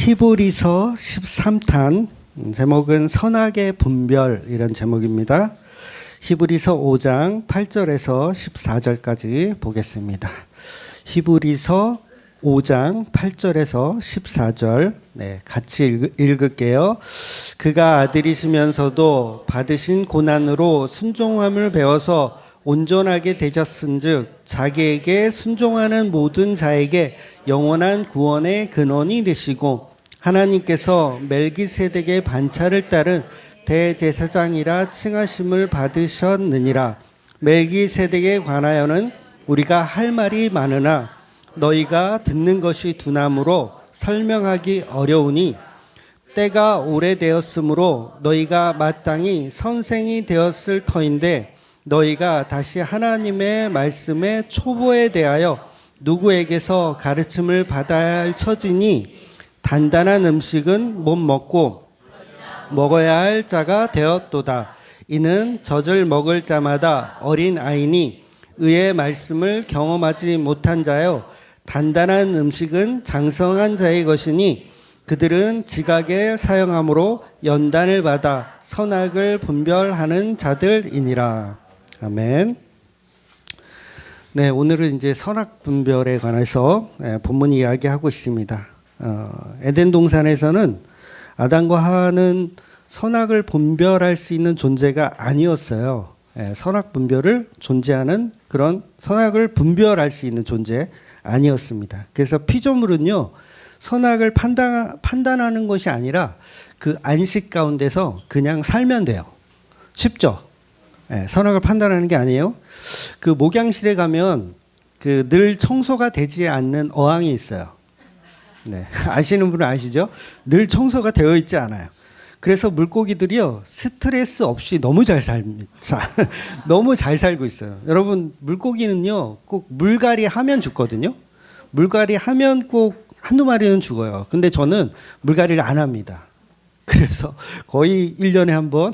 히브리서 13탄 제목은 선악의 분별 이런 제목입니다. 히브리서 5장 8절에서 14절까지 보겠습니다. 히브리서 5장 8절에서 14절 같이 읽을게요. 그가 아들이시면서도 받으신 고난으로 순종함을 배워서 온전하게 되셨은즉 자기에게 순종하는 모든 자에게 영원한 구원의 근원이 되시고 하나님께서 멜기세덱의 반차를 따른 대제사장이라 칭하심을 받으셨느니라. 멜기세덱에 관하여는 우리가 할 말이 많으나 너희가 듣는 것이 두나무로 설명하기 어려우니 때가 오래되었으므로 너희가 마땅히 선생이 되었을 터인데 너희가 다시 하나님의 말씀의 초보에 대하여 누구에게서 가르침을 받아야 할 처지니 단단한 음식은 못 먹고 먹어야 할 자가 되었도다. 이는 젖을 먹을 자마다 어린 아이니 의의 말씀을 경험하지 못한 자요 단단한 음식은 장성한 자의 것이니 그들은 지각에 사용함으로 연단을 받아 선악을 분별하는 자들이니라. 아멘. 네, 오늘은 이제 선악 분별에 관해서 본문 이야기하고 있습니다. 에덴 동산에서는 아담과 하와는 선악을 분별할 수 있는 존재가 아니었어요. 선악 분별을 존재하는 그런 선악을 분별할 수 있는 존재 아니었습니다. 그래서 피조물은요, 선악을 판단하는 것이 아니라 그 안식 가운데서 그냥 살면 돼요. 쉽죠? 선악을 판단하는 게 아니에요. 그 목양실에 가면 그 늘 청소가 되지 않는 어항이 있어요. 네, 아시는 분은 아시죠? 늘 청소가 되어 있지 않아요. 그래서 물고기들이요 스트레스 없이 너무 잘 삽니다. 너무 잘 살고 있어요. 여러분 물고기는요 꼭 물갈이 하면 죽거든요. 물갈이 하면 꼭 한두 마리는 죽어요. 근데 저는 물갈이를 안 합니다. 그래서 거의 1년에 한 번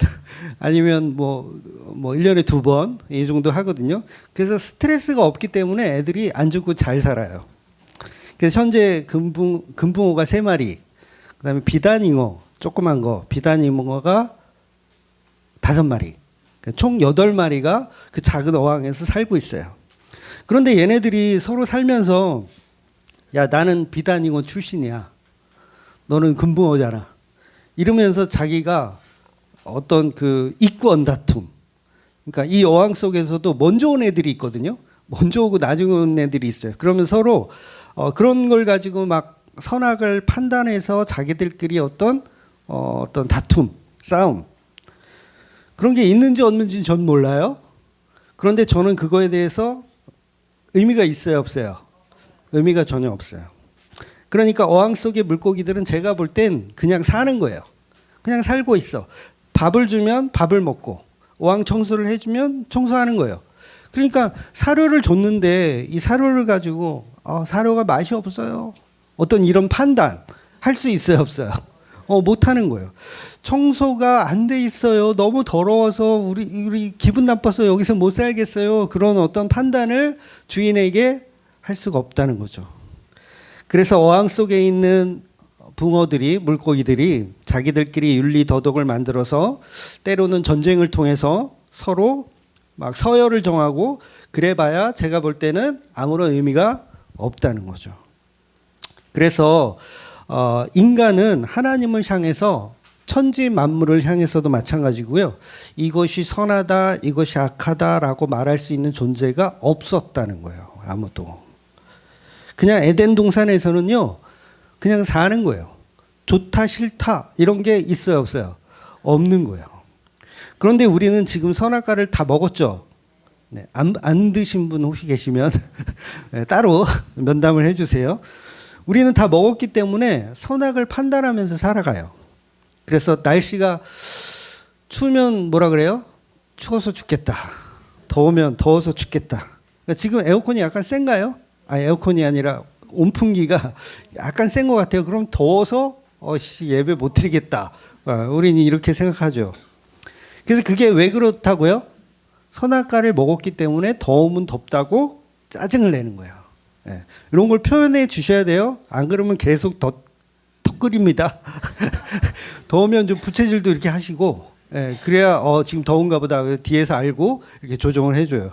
아니면 뭐 1년에 2번 이 정도 하거든요. 그래서 스트레스가 없기 때문에 애들이 안 죽고 잘 살아요. 그래서 현재 금붕어가 3마리, 그다음에 비단잉어 조그만 거 비단잉어가 5마리, 총 8마리가 그 작은 어항에서 살고 있어요. 그런데 얘네들이 서로 살면서 야 나는 비단잉어 출신이야, 너는 금붕어잖아 이러면서 자기가 어떤 그 입구 언다툼, 그러니까 이 어항 속에서도 먼저 온 애들이 있거든요. 먼저 오고 나중에 온 애들이 있어요. 그러면 서로 그런 걸 가지고 막 선악을 판단해서 자기들끼리 어떤 다툼, 싸움 그런 게 있는지 없는지는 전 몰라요. 그런데 저는 그거에 대해서 의미가 있어요, 없어요? 의미가 전혀 없어요. 그러니까 어항 속의 물고기들은 제가 볼 땐 그냥 사는 거예요. 그냥 살고 있어. 밥을 주면 밥을 먹고 어항 청소를 해주면 청소하는 거예요. 그러니까 사료를 줬는데 이 사료를 가지고 사료가 맛이 없어요, 어떤 이런 판단 할 수 있어요, 없어요? 못하는 거예요. 청소가 안 돼 있어요, 너무 더러워서 우리 기분 나빠서 여기서 못 살겠어요, 그런 어떤 판단을 주인에게 할 수가 없다는 거죠. 그래서 어항 속에 있는 붕어들이, 물고기들이 자기들끼리 윤리도덕을 만들어서 때로는 전쟁을 통해서 서로 막 서열을 정하고 그래봐야 제가 볼 때는 아무런 의미가 없다는 거죠. 그래서 인간은 하나님을 향해서 천지 만물을 향해서도 마찬가지고요. 이것이 선하다, 이것이 악하다라고 말할 수 있는 존재가 없었다는 거예요. 아무도. 그냥 에덴 동산에서는요, 그냥 사는 거예요. 좋다, 싫다, 이런 게 있어요, 없어요? 없는 거예요. 그런데 우리는 지금 선악과를 다 먹었죠? 네, 안 드신 분 혹시 계시면 네, 따로 면담을 해주세요. 우리는 다 먹었기 때문에 선악을 판단하면서 살아가요. 그래서 날씨가 추우면 뭐라 그래요? 추워서 죽겠다. 더우면 더워서 죽겠다. 그러니까 지금 에어컨이 약간 센가요? 에어컨이 아니라 온풍기가 약간 센 것 같아요. 그럼 더워서 예배 못 드리겠다. 우리는 이렇게 생각하죠. 그래서 그게 왜 그렇다고요? 선악과를 먹었기 때문에 더우면 덥다고 짜증을 내는 거예요. 이런 걸 표현해 주셔야 돼요. 안 그러면 계속 더 턱 끓입니다. 더우면 좀 부채질도 이렇게 하시고, 예, 그래야 지금 더운가 보다 뒤에서 알고 이렇게 조정을 해줘요.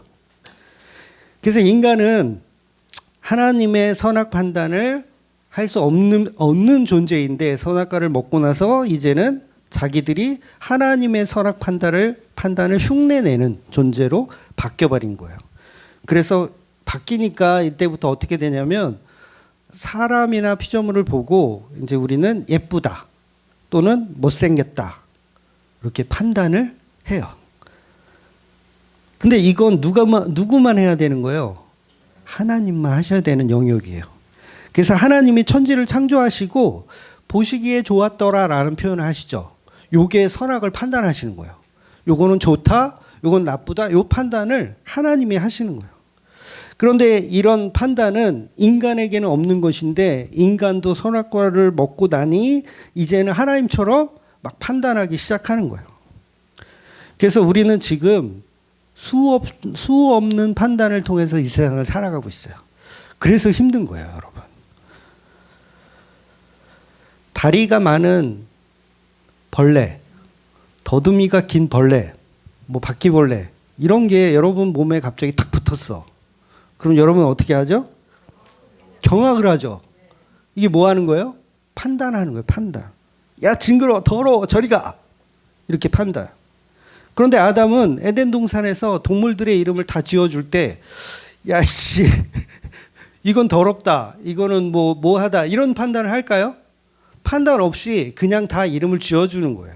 그래서 인간은 하나님의 선악 판단을 할 수 없는 존재인데, 선악과를 먹고 나서 이제는 자기들이 하나님의 선악 판단을 흉내내는 존재로 바뀌어버린 거예요. 그래서 바뀌니까 이때부터 어떻게 되냐면, 사람이나 피조물을 보고 이제 우리는 예쁘다 또는 못생겼다 이렇게 판단을 해요. 근데 이건 누구만 해야 되는 거예요? 하나님만 하셔야 되는 영역이에요. 그래서 하나님이 천지를 창조하시고 보시기에 좋았더라라는 표현을 하시죠. 요게 선악을 판단하시는 거예요. 요거는 좋다, 요건 나쁘다, 요 판단을 하나님이 하시는 거예요. 그런데 이런 판단은 인간에게는 없는 것인데, 인간도 선악과를 먹고 나니 이제는 하나님처럼 막 판단하기 시작하는 거예요. 그래서 우리는 지금 수 없는 판단을 통해서 이 세상을 살아가고 있어요. 그래서 힘든 거예요, 여러분. 다리가 많은 벌레, 더듬이가 긴 벌레, 뭐 바퀴벌레, 이런 게 여러분 몸에 갑자기 탁 붙었어. 그럼 여러분 어떻게 하죠? 경악을 하죠. 이게 뭐 하는 거예요? 판단하는 거예요, 판단. 야, 징그러워, 더러워, 저리 가. 이렇게 판단. 그런데 아담은 에덴 동산에서 동물들의 이름을 다 지어줄 때, 야, 씨, 이건 더럽다, 이거는 뭐 하다, 이런 판단을 할까요? 판단 없이 그냥 다 이름을 지어주는 거예요.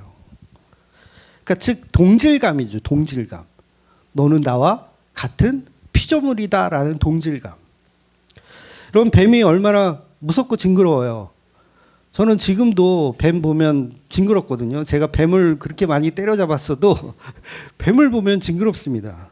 그러니까 즉 동질감이죠. 동질감. 너는 나와 같은 피조물이다라는 동질감. 여러분, 뱀이 얼마나 무섭고 징그러워요. 저는 지금도 뱀 보면 징그럽거든요. 제가 뱀을 그렇게 많이 때려잡았어도 뱀을 보면 징그럽습니다.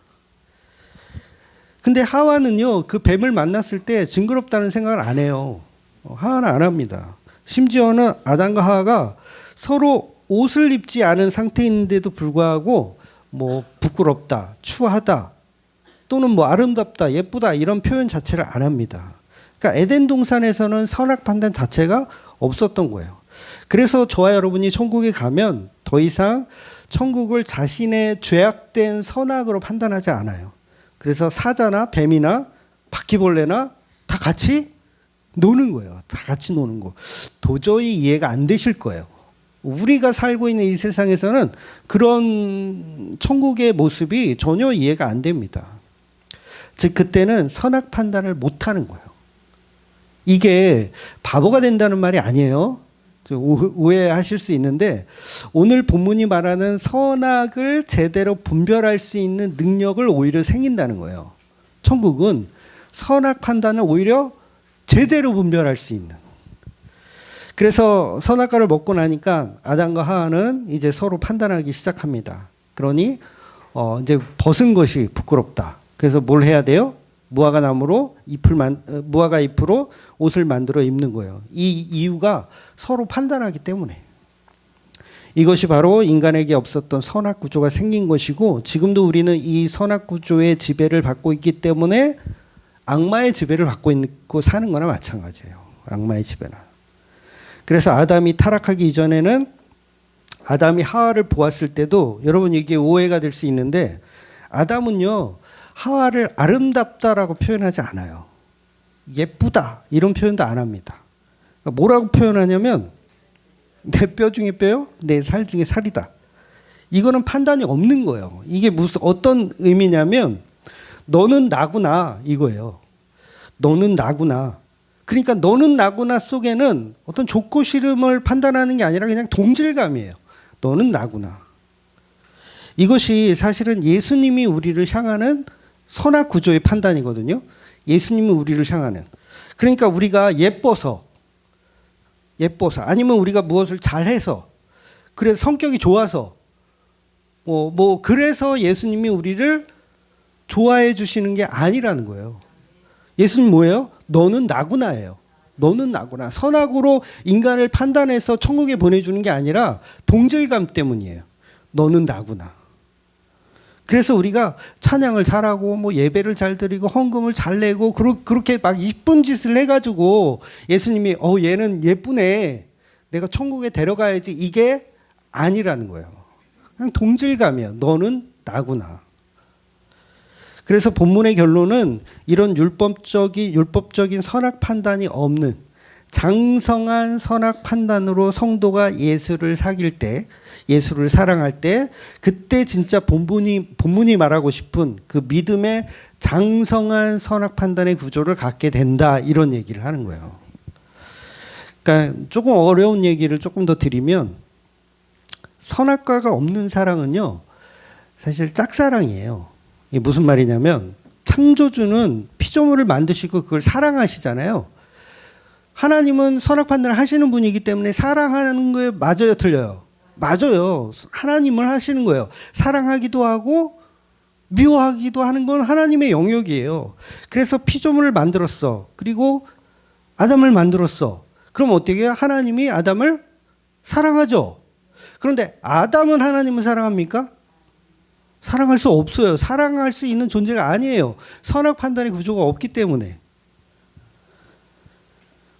근데 하와는요, 그 뱀을 만났을 때 징그럽다는 생각을 안 해요. 하와는 안 합니다. 심지어는 아담과 하와가 서로 옷을 입지 않은 상태인데도 불구하고 뭐 부끄럽다, 추하다, 또는 뭐 아름답다, 예쁘다 이런 표현 자체를 안 합니다. 그러니까 에덴 동산에서는 선악 판단 자체가 없었던 거예요. 그래서 저와 여러분이 천국에 가면 더 이상 천국을 자신의 죄악된 선악으로 판단하지 않아요. 그래서 사자나 뱀이나 바퀴벌레나 다 같이 노는 거예요. 다 같이 노는 거. 도저히 이해가 안 되실 거예요. 우리가 살고 있는 이 세상에서는 그런 천국의 모습이 전혀 이해가 안 됩니다. 즉 그때는 선악 판단을 못하는 거예요. 이게 바보가 된다는 말이 아니에요. 오해하실 수 있는데, 오늘 본문이 말하는 선악을 제대로 분별할 수 있는 능력을 오히려 생긴다는 거예요. 천국은 선악 판단을 오히려 제대로 분별할 수 있는. 그래서 선악과를 먹고 나니까 아담과 하와는 이제 서로 판단하기 시작합니다. 그러니 이제 벗은 것이 부끄럽다. 그래서 뭘 해야 돼요? 무화과 나무로 무화과 잎으로 옷을 만들어 입는 거예요. 이 이유가 서로 판단하기 때문에. 이것이 바로 인간에게 없었던 선악 구조가 생긴 것이고, 지금도 우리는 이 선악 구조의 지배를 받고 있기 때문에 악마의 지배를 받고 있고 사는 거나 마찬가지예요. 악마의 지배는. 그래서 아담이 타락하기 이전에는 아담이 하와를 보았을 때도, 여러분 이게 오해가 될 수 있는데, 아담은요 하와를 아름답다라고 표현하지 않아요. 예쁘다 이런 표현도 안 합니다. 그러니까 뭐라고 표현하냐면, 내 뼈 중에 뼈요, 내 살 중에 살이다. 이거는 판단이 없는 거예요. 이게 무슨 어떤 의미냐면, 너는 나구나 이거예요. 너는 나구나. 그러니까 너는 나구나 속에는 어떤 좋고 싫음을 판단하는 게 아니라 그냥 동질감이에요. 너는 나구나. 이것이 사실은 예수님이 우리를 향하는 선악 구조의 판단이거든요. 예수님이 우리를 향하는. 그러니까 우리가 예뻐서 아니면 우리가 무엇을 잘해서, 그래서 성격이 좋아서 그래서 예수님이 우리를 좋아해 주시는 게 아니라는 거예요. 예수님 뭐예요? 너는 나구나예요. 너는 나구나. 선악으로 인간을 판단해서 천국에 보내주는 게 아니라 동질감 때문이에요. 너는 나구나. 그래서 우리가 찬양을 잘하고 예배를 잘 드리고 헌금을 잘 내고 그렇게 막 이쁜 짓을 해가지고 예수님이 얘는 예쁘네, 내가 천국에 데려가야지 이게 아니라는 거예요. 그냥 동질감이에요. 너는 나구나. 그래서 본문의 결론은 이런 율법적인 선악 판단이 없는 장성한 선악 판단으로 성도가 예수를 사귈 때, 예수를 사랑할 때, 그때 진짜 본문이 말하고 싶은 그 믿음의 장성한 선악 판단의 구조를 갖게 된다, 이런 얘기를 하는 거예요. 그러니까 조금 어려운 얘기를 조금 더 드리면, 선악과가 없는 사랑은요, 사실 짝사랑이에요. 이게 무슨 말이냐면, 창조주는 피조물을 만드시고 그걸 사랑하시잖아요. 하나님은 선악 판단을 하시는 분이기 때문에 사랑하는 거에 맞아요, 틀려요? 맞아요. 하나님을 하시는 거예요. 사랑하기도 하고 미워하기도 하는 건 하나님의 영역이에요. 그래서 피조물을 만들었어. 그리고 아담을 만들었어. 그럼 어떻게 해요? 하나님이 아담을 사랑하죠. 그런데 아담은 하나님을 사랑합니까? 사랑할 수 없어요. 사랑할 수 있는 존재가 아니에요. 선악 판단의 구조가 없기 때문에.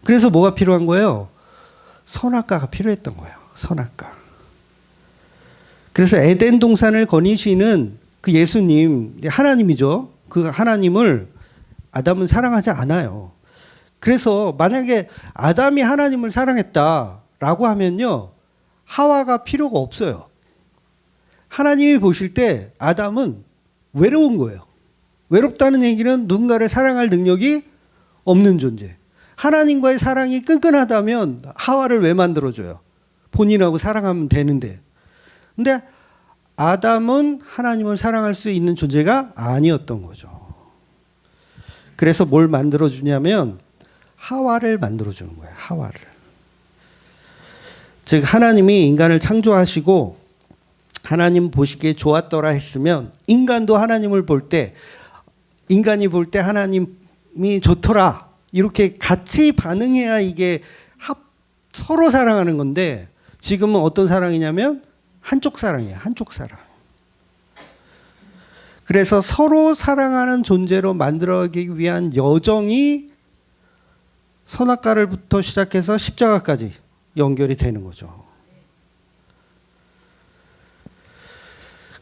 그래서 뭐가 필요한 거예요? 선악과가 필요했던 거예요. 선악과. 그래서 에덴 동산을 거니시는 그 예수님, 하나님이죠. 그 하나님을 아담은 사랑하지 않아요. 그래서 만약에 아담이 하나님을 사랑했다라고 하면요, 하와가 필요가 없어요. 하나님이 보실 때 아담은 외로운 거예요. 외롭다는 얘기는 누군가를 사랑할 능력이 없는 존재. 하나님과의 사랑이 끈끈하다면 하와를 왜 만들어줘요? 본인하고 사랑하면 되는데. 근데 아담은 하나님을 사랑할 수 있는 존재가 아니었던 거죠. 그래서 뭘 만들어주냐면 하와를 만들어주는 거예요. 하와를. 즉 하나님이 인간을 창조하시고 하나님 보시기에 좋았더라 했으면 인간도 하나님을 볼 때, 인간이 볼 때 하나님이 좋더라 이렇게 같이 반응해야 이게 서로 사랑하는 건데, 지금은 어떤 사랑이냐면 한쪽 사랑이에요. 한쪽 사랑. 그래서 서로 사랑하는 존재로 만들어가기 위한 여정이 선악과를부터 시작해서 십자가까지 연결이 되는 거죠.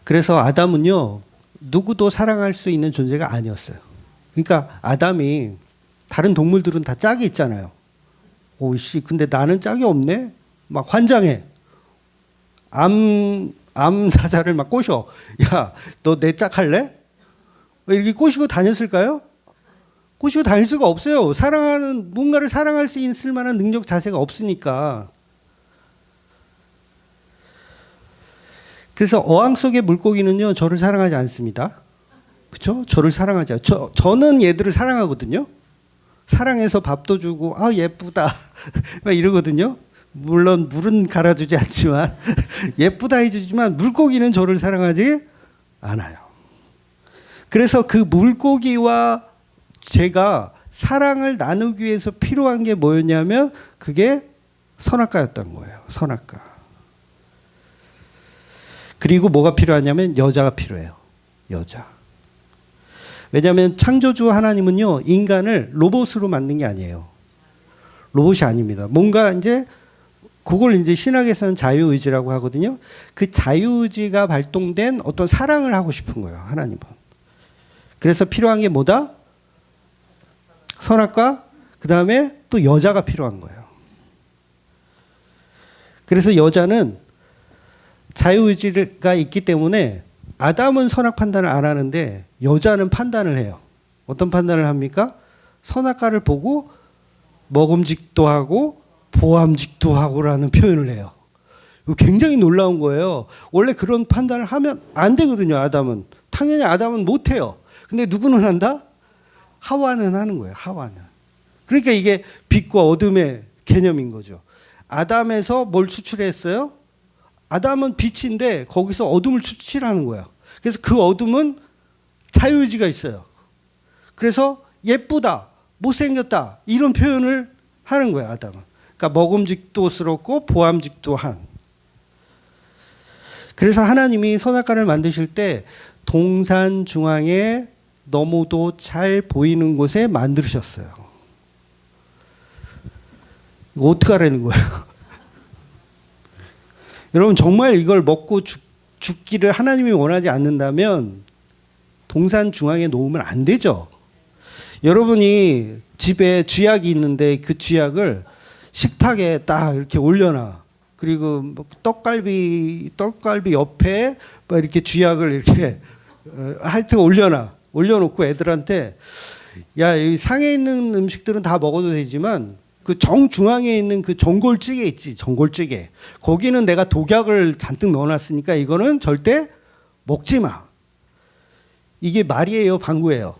그래서 아담은요, 누구도 사랑할 수 있는 존재가 아니었어요. 그러니까 아담이, 다른 동물들은 다 짝이 있잖아요. 오이씨, 근데 나는 짝이 없네? 막 환장해. 암 사자를 막 꼬셔. 야, 너 내 짝 할래? 이렇게 꼬시고 다녔을까요? 꼬시고 다닐 수가 없어요. 뭔가를 사랑할 수 있을 만한 능력 자체가 없으니까. 그래서 어항 속의 물고기는요, 저를 사랑하지 않습니다. 그렇죠? 저를 사랑하지 않아요. 저는 얘들을 사랑하거든요. 사랑해서 밥도 주고, 아, 예쁘다. 막 이러거든요. 물론 물은 갈아주지 않지만, 예쁘다 해주지만, 물고기는 저를 사랑하지 않아요. 그래서 그 물고기와 제가 사랑을 나누기 위해서 필요한 게 뭐였냐면, 그게 선악과였던 거예요. 선악과. 그리고 뭐가 필요하냐면, 여자가 필요해요. 여자. 왜냐하면 창조주 하나님은요, 인간을 로봇으로 만든 게 아니에요. 로봇이 아닙니다. 뭔가 이제 그걸 이제 신학에서는 자유의지라고 하거든요. 그 자유의지가 발동된 어떤 사랑을 하고 싶은 거예요, 하나님은. 그래서 필요한 게 뭐다? 선악과, 그 다음에 또 여자가 필요한 거예요. 그래서 여자는 자유의지가 있기 때문에 아담은 선악 판단을 안 하는데 여자는 판단을 해요. 어떤 판단을 합니까? 선악과를 보고 먹음직도 하고 보암직도 하고라는 표현을 해요. 이거 굉장히 놀라운 거예요. 원래 그런 판단을 하면 안 되거든요, 아담은. 당연히 아담은 못 해요. 근데 누구는 한다? 하와는 하는 거예요, 하와는. 그러니까 이게 빛과 어둠의 개념인 거죠. 아담에서 뭘 추출했어요? 아담은 빛인데 거기서 어둠을 추출하는 거야. 그래서 그 어둠은 자유의지가 있어요. 그래서 예쁘다, 못생겼다 이런 표현을 하는 거야, 아담은. 그러니까 먹음직도스럽고 보암직도 한. 그래서 하나님이 선악과를 만드실 때 동산 중앙에 너무도 잘 보이는 곳에 만드셨어요. 이거 어떻게 하라는 거예요? 여러분 정말 이걸 먹고 죽기를 하나님이 원하지 않는다면 동산 중앙에 놓으면 안 되죠. 여러분이 집에 쥐약이 있는데 그 쥐약을 식탁에 딱 이렇게 올려놔. 그리고 떡갈비 옆에 막 이렇게 쥐약을 이렇게 하여튼 올려놓고 애들한테 야, 여기 상에 있는 음식들은 다 먹어도 되지만 그 정중앙에 있는 그 전골찌개 있지, 전골찌개. 거기는 내가 독약을 잔뜩 넣어놨으니까 이거는 절대 먹지 마. 이게 말이에요, 방구예요?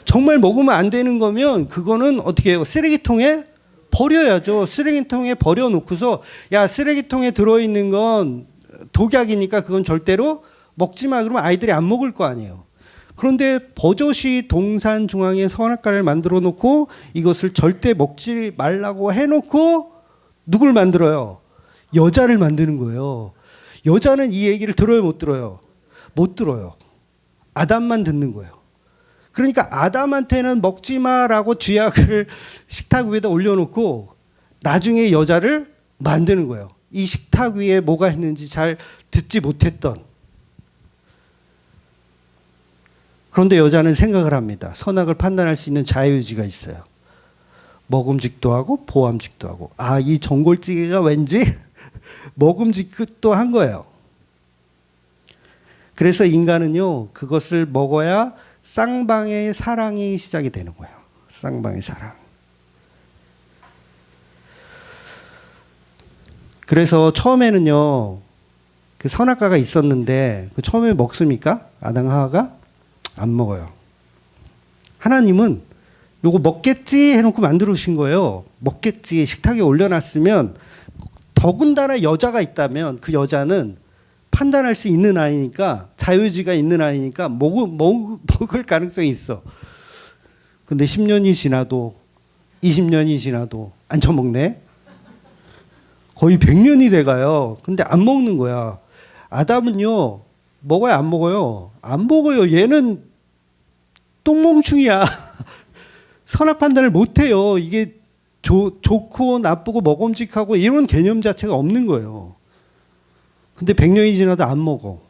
정말 먹으면 안 되는 거면 그거는 어떻게 해요? 쓰레기통에 버려야죠. 쓰레기통에 버려놓고서 야, 쓰레기통에 들어있는 건 독약이니까 그건 절대로 먹지 마. 그러면 아이들이 안 먹을 거 아니에요. 그런데 버젓이 동산 중앙에 선악과를 만들어 놓고 이것을 절대 먹지 말라고 해놓고 누굴 만들어요? 여자를 만드는 거예요. 여자는 이 얘기를 들어요, 못 들어요? 못 들어요. 아담만 듣는 거예요. 그러니까 아담한테는 먹지 마라고 쥐약을 식탁 위에다 올려놓고 나중에 여자를 만드는 거예요. 이 식탁 위에 뭐가 있는지 잘 듣지 못했던. 그런데 여자는 생각을 합니다. 선악을 판단할 수 있는 자유의지가 있어요. 먹음직도 하고 보암직도 하고. 아, 이 전골찌개가 왠지 먹음직도 한 거예요. 그래서 인간은요, 그것을 먹어야 쌍방의 사랑이 시작이 되는 거예요. 쌍방의 사랑. 그래서 처음에는요, 그 선악과가 있었는데, 그 처음에 먹습니까? 아담 하와가? 안 먹어요. 하나님은 요거 먹겠지 해놓고 만들어 오신 거예요. 먹겠지. 식탁에 올려놨으면 더군다나 여자가 있다면 그 여자는 판단할 수 있는 아이니까, 자유의지가 있는 아이니까 먹을 가능성이 있어. 근데 10년이 지나도 20년이 지나도 안 처먹네. 거의 100년이 돼가요. 근데 안 먹는 거야. 아담은요, 먹어요, 안 먹어요? 안 먹어요. 얘는 똥멍충이야. 선악 판단을 못해요. 이게 좋고 나쁘고 먹음직하고 이런 개념 자체가 없는 거예요. 근데 100년이 지나도 안 먹어.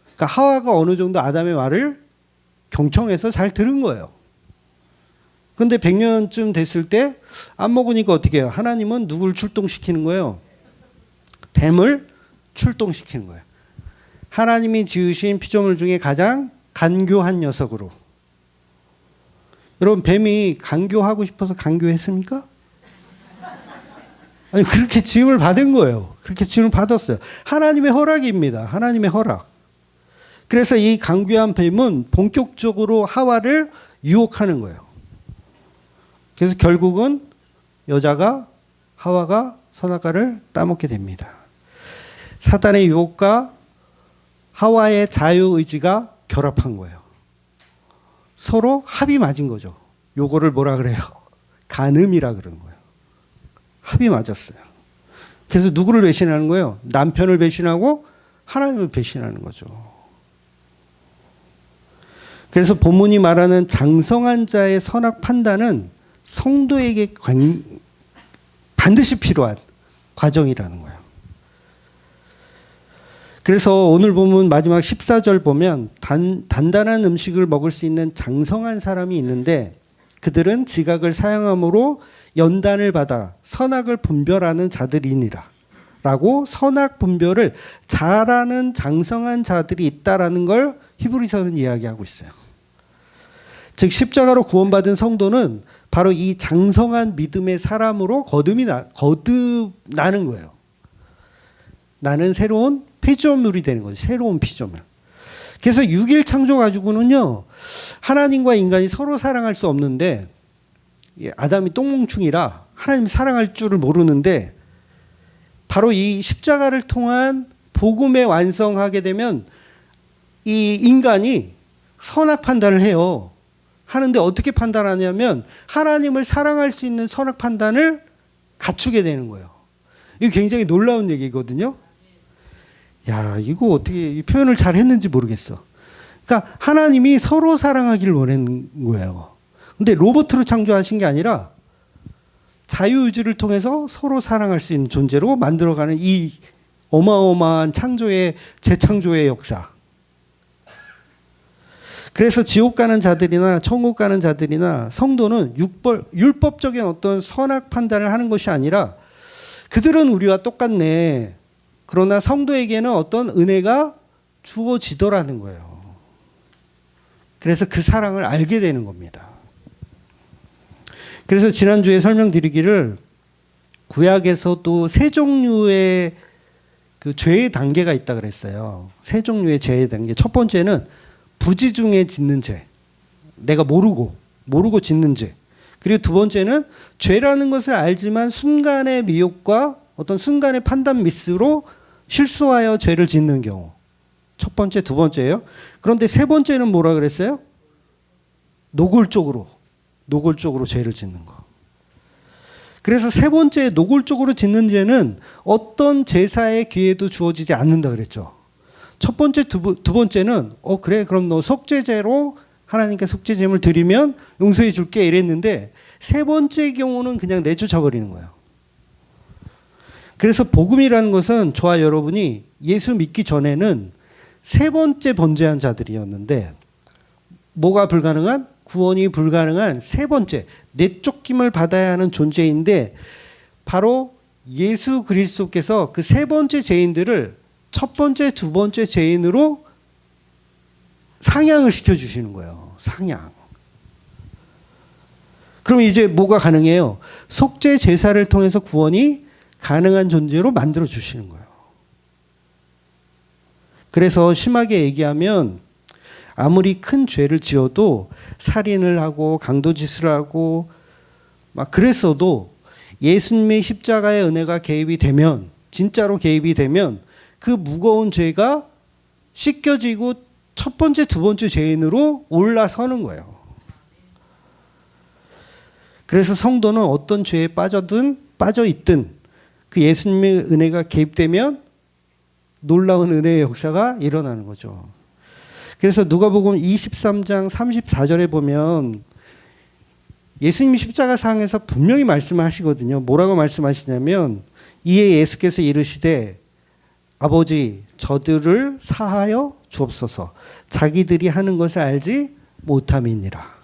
그러니까 하와가 어느 정도 아담의 말을 경청해서 잘 들은 거예요. 근데 100년쯤 됐을 때 안 먹으니까 어떻게 해요? 하나님은 누구를 출동시키는 거예요? 뱀을 출동시키는 거예요. 하나님이 지으신 피조물 중에 가장 간교한 녀석으로. 여러분, 뱀이 간교하고 싶어서 간교했습니까? 아니, 그렇게 지음을 받은 거예요. 그렇게 지음을 받았어요. 하나님의 허락입니다. 하나님의 허락. 그래서 이 간교한 뱀은 본격적으로 하와를 유혹하는 거예요. 그래서 결국은 하와가 선악과를 따먹게 됩니다. 사단의 유혹과 하와의 자유의지가 결합한 거예요. 서로 합이 맞은 거죠. 요거를 뭐라 그래요? 간음이라 그러는 거예요. 합이 맞았어요. 그래서 누구를 배신하는 거예요? 남편을 배신하고 하나님을 배신하는 거죠. 그래서 본문이 말하는 장성한 자의 선악 판단은 성도에게 반드시 필요한 과정이라는 거예요. 그래서 오늘 보면 마지막 14절 보면 단단한 음식을 먹을 수 있는 장성한 사람이 있는데 그들은 지각을 사용함으로 연단을 받아 선악을 분별하는 자들이니라 라고 선악 분별을 잘하는 장성한 자들이 있다라는 걸 히브리서는 이야기하고 있어요. 즉 십자가로 구원받은 성도는 바로 이 장성한 믿음의 사람으로 거듭나는 거예요. 나는 새로운 피조물이 되는 거죠. 새로운 피조물. 그래서 6일 창조 가지고는요, 하나님과 인간이 서로 사랑할 수 없는데, 아담이 똥멍충이라 하나님 사랑할 줄을 모르는데, 바로 이 십자가를 통한 복음에 완성하게 되면 이 인간이 선악 판단을 해요. 하는데 어떻게 판단하냐면 하나님을 사랑할 수 있는 선악 판단을 갖추게 되는 거예요. 이거 굉장히 놀라운 얘기거든요. 야, 이거 어떻게 이 표현을 잘 했는지 모르겠어. 그러니까 하나님이 서로 사랑하기를 원하는 거예요. 근데 로봇으로 창조하신 게 아니라 자유의지를 통해서 서로 사랑할 수 있는 존재로 만들어가는 이 어마어마한 창조의 재창조의 역사. 그래서 지옥 가는 자들이나 천국 가는 자들이나 성도는 율법적인 어떤 선악 판단을 하는 것이 아니라 그들은 우리와 똑같네. 그러나 성도에게는 어떤 은혜가 주어지더라는 거예요. 그래서 그 사랑을 알게 되는 겁니다. 그래서 지난주에 설명드리기를 구약에서도 세 종류의 그 죄의 단계가 있다 그랬어요. 세 종류의 죄의 단계. 첫 번째는 부지 중에 짓는 죄. 내가 모르고 짓는 죄. 그리고 두 번째는 죄라는 것을 알지만 순간의 미혹과 어떤 순간의 판단 미스로 실수하여 죄를 짓는 경우. 첫 번째, 두 번째예요. 그런데 세 번째는 뭐라 그랬어요? 노골적으로 죄를 짓는 거. 그래서 세 번째 노골적으로 짓는 죄는 어떤 제사의 기회도 주어지지 않는다 그랬죠. 첫 번째, 두 번째는 그래 그럼 너 속죄제로 하나님께 속죄제물 드리면 용서해 줄게 이랬는데 세 번째 경우는 그냥 내쫓아 버리는 거예요. 그래서 복음이라는 것은 저와 여러분이 예수 믿기 전에는 세 번째 번제한 자들이었는데 뭐가 불가능한? 구원이 불가능한 세 번째 내쫓김을 받아야 하는 존재인데 바로 예수 그리스도께서 그 세 번째 죄인들을 첫 번째, 두 번째 죄인으로 상향을 시켜주시는 거예요. 상향. 그럼 이제 뭐가 가능해요? 속죄 제사를 통해서 구원이 가능한 존재로 만들어 주시는 거예요. 그래서 심하게 얘기하면 아무리 큰 죄를 지어도 살인을 하고 강도짓을 하고 막 그랬어도 예수님의 십자가의 은혜가 개입이 되면 진짜로 개입이 되면 그 무거운 죄가 씻겨지고 첫 번째, 두 번째 죄인으로 올라서는 거예요. 그래서 성도는 어떤 죄에 빠져있든 그 예수님의 은혜가 개입되면 놀라운 은혜의 역사가 일어나는 거죠. 그래서 누가복음 23장 34절에 보면 예수님이 십자가상에서 분명히 말씀하시거든요. 뭐라고 말씀하시냐면 이에 예수께서 이르시되 아버지 저들을 사하여 주옵소서 자기들이 하는 것을 알지 못함이니라.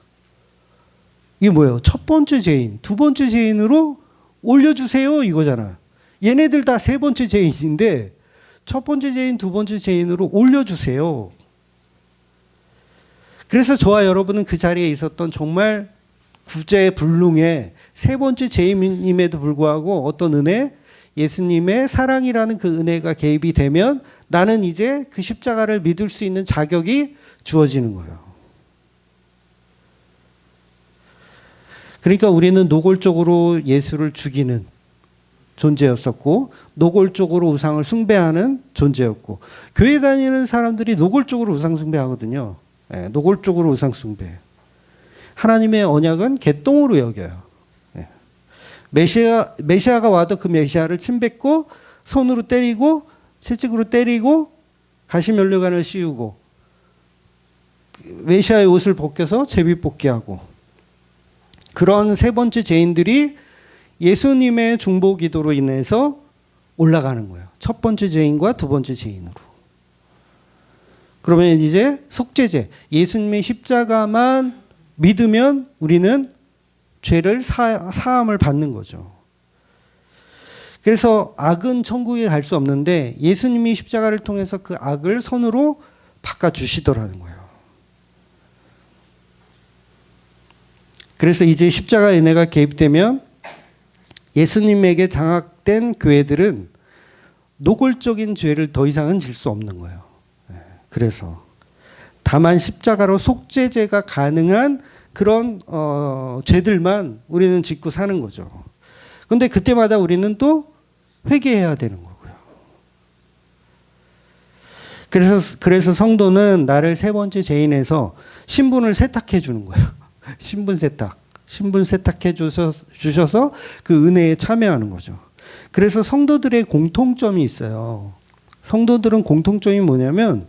이게 뭐예요? 첫 번째 죄인, 두 번째 죄인으로 올려주세요 이거잖아. 얘네들 다 세 번째 죄인인데 첫 번째 죄인, 두 번째 죄인으로 올려주세요. 그래서 저와 여러분은 그 자리에 있었던 정말 구제불능의 세 번째 죄인임에도 불구하고 어떤 은혜? 예수님의 사랑이라는 그 은혜가 개입이 되면 나는 이제 그 십자가를 믿을 수 있는 자격이 주어지는 거예요. 그러니까 우리는 노골적으로 예수를 죽이는 존재였었고 노골적으로 우상을 숭배하는 존재였고 교회 다니는 사람들이 노골적으로 우상 숭배하거든요. 네, 노골적으로 우상 숭배. 하나님의 언약은 개똥으로 여겨요. 네. 메시아가 와도 그 메시아를 침뱉고 손으로 때리고 채찍으로 때리고 가시면류관을 씌우고 메시아의 옷을 벗겨서 제비뽑기하고 그런 세 번째 죄인들이 예수님의 중보 기도로 인해서 올라가는 거예요. 첫 번째 죄인과 두 번째 죄인으로. 그러면 이제 속죄제, 예수님의 십자가만 믿으면 우리는 죄를 사함을 받는 거죠. 그래서 악은 천국에 갈 수 없는데 예수님이 십자가를 통해서 그 악을 선으로 바꿔주시더라는 거예요. 그래서 이제 십자가 은혜가 개입되면 예수님에게 장악된 교회들은 노골적인 죄를 더 이상은 질 수 없는 거예요. 그래서 다만 십자가로 속죄제가 가능한 그런 죄들만 우리는 짓고 사는 거죠. 그런데 그때마다 우리는 또 회개해야 되는 거고요. 그래서 성도는 나를 세 번째 죄인에서 신분을 세탁해 주는 거예요. 신분 세탁해 주셔서 그 은혜에 참여하는 거죠. 그래서 성도들의 공통점이 있어요. 성도들은 공통점이 뭐냐면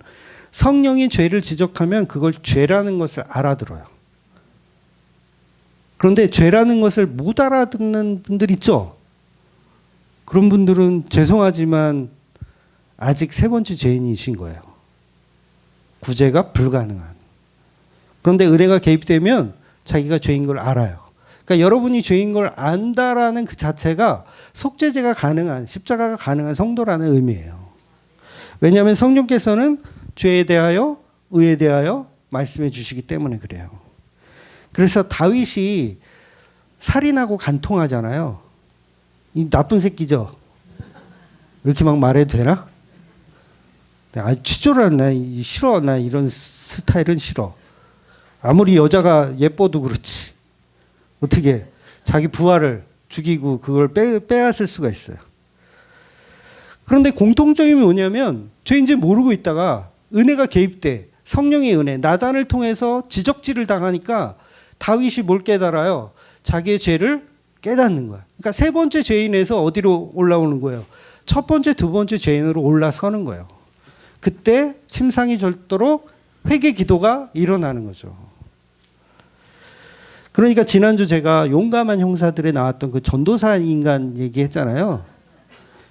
성령이 죄를 지적하면 그걸 죄라는 것을 알아들어요. 그런데 죄라는 것을 못 알아듣는 분들 있죠? 그런 분들은 죄송하지만 아직 세 번째 죄인이신 거예요. 구제가 불가능한. 그런데 은혜가 개입되면 자기가 죄인 걸 알아요. 그러니까 여러분이 죄인 걸 안다라는 그 자체가 속죄제가 가능한, 십자가가 가능한 성도라는 의미예요. 왜냐하면 성령께서는 죄에 대하여, 의에 대하여 말씀해 주시기 때문에 그래요. 그래서 다윗이 살인하고 간통하잖아요. 이 나쁜 새끼죠. 이렇게 막 말해도 되나? 치졸한, 나 싫어. 나 이런 스타일은 싫어. 아무리 여자가 예뻐도 그렇지. 어떻게 자기 부하를 죽이고 그걸 빼앗을 수가 있어요. 그런데 공통점이 뭐냐면 죄인지 모르고 있다가 은혜가 개입돼. 성령의 은혜, 나단을 통해서 지적질을 당하니까 다윗이 뭘 깨달아요? 자기의 죄를 깨닫는 거야. 그러니까 세 번째 죄인에서 어디로 올라오는 거예요? 첫 번째, 두 번째 죄인으로 올라서는 거예요. 그때 침상이 절도록 회개 기도가 일어나는 거죠. 그러니까 지난주 제가 용감한 형사들에 나왔던 그 전도사 인간 얘기했잖아요.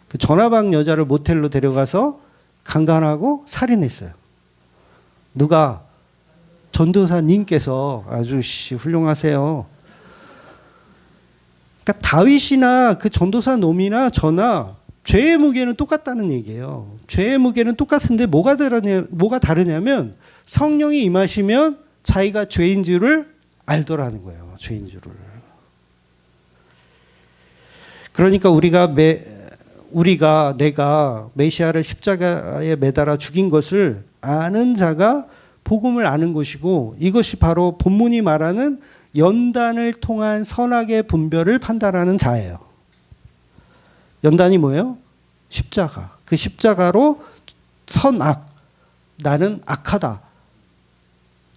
그 전화방 여자를 모텔로 데려가서 강간하고 살인했어요. 누가? 전도사님께서. 아주 훌륭하세요. 그러니까 다윗이나 그 전도사 놈이나 저나 죄의 무게는 똑같다는 얘기예요. 죄의 무게는 똑같은데 뭐가 다르냐면 성령이 임하시면 자기가 죄인 줄을 알더라는 거예요. 죄인 줄을. 그러니까 내가 메시아를 십자가에 매달아 죽인 것을 아는 자가 복음을 아는 것이고, 이것이 바로 본문이 말하는 연단을 통한 선악의 분별을 판단하는 자예요. 연단이 뭐예요? 십자가. 그 십자가로 선악, 나는 악하다,